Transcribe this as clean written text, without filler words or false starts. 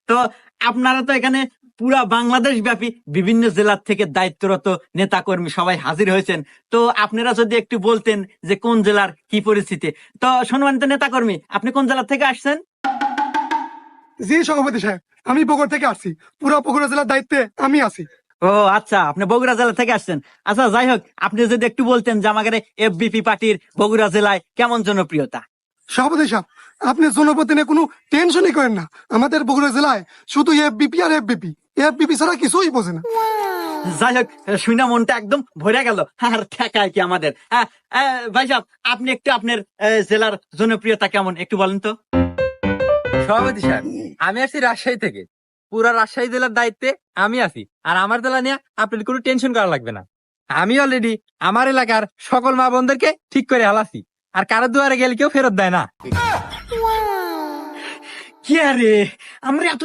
তো আপনারা তো এখানে পুরা বাংলাদেশ ব্যাপী বিভিন্ন জেলার থেকে দায়িত্বরত নেতা কর্মী সবাই হাজির হয়েছেন। তো আপনারা যদি একটু বলতেন যে কোন জেলার কি পরিস্থিতি। তো সম্মানিত নেতা কর্মী, আপনি কোন জেলা থেকে আসছেন? জি সভাপতি সাহেব, আমি বগুড়া থেকে আসছি। পুরো বগুড়া জেলার দায়িত্বে আমি আছি। ও আচ্ছা, আপনি বগুড়া জেলা থেকে আসছেন। আচ্ছা যাই হোক, আপনি যদি একটু বলতেন যে আমাদের এফবিপি পার্টির বগুড়া জেলায় কেমন জনপ্রিয়তা। সভাপতি সাহেব, আপনি জনপতি নিয়ে কোনো টেনশনই করেন না। আমাদের বগুড়া জেলায় শুধু এফবিপি আর এফবিপি, এফবিপি ছাড়া কিছুই বোঝে না। যাই হোক, শুনে মনটা একদম ভরে গেল। আর ঠেকায় কি আমাদের। ভাই সাহেব, আপনি একটু আপনার জেলার জনপ্রিয়তা কেমন একটু বলেন তো। সভাপতি সাহেব, আমি আসছি রাজশাহী থেকে। পুরা রাজশাহী জেলার দায়িত্বে আমি আছি, আর আমার জেলা নিয়ে আপনার কোনো টেনশন করা লাগবে না। আমি অলরেডি আমার এলাকার সকল মা বোনদেরকে ঠিক করে হালাছি, আর কারো দুয়ারে গেলে কেউ ফেরত দেয় না। কি আরে, আমরা এত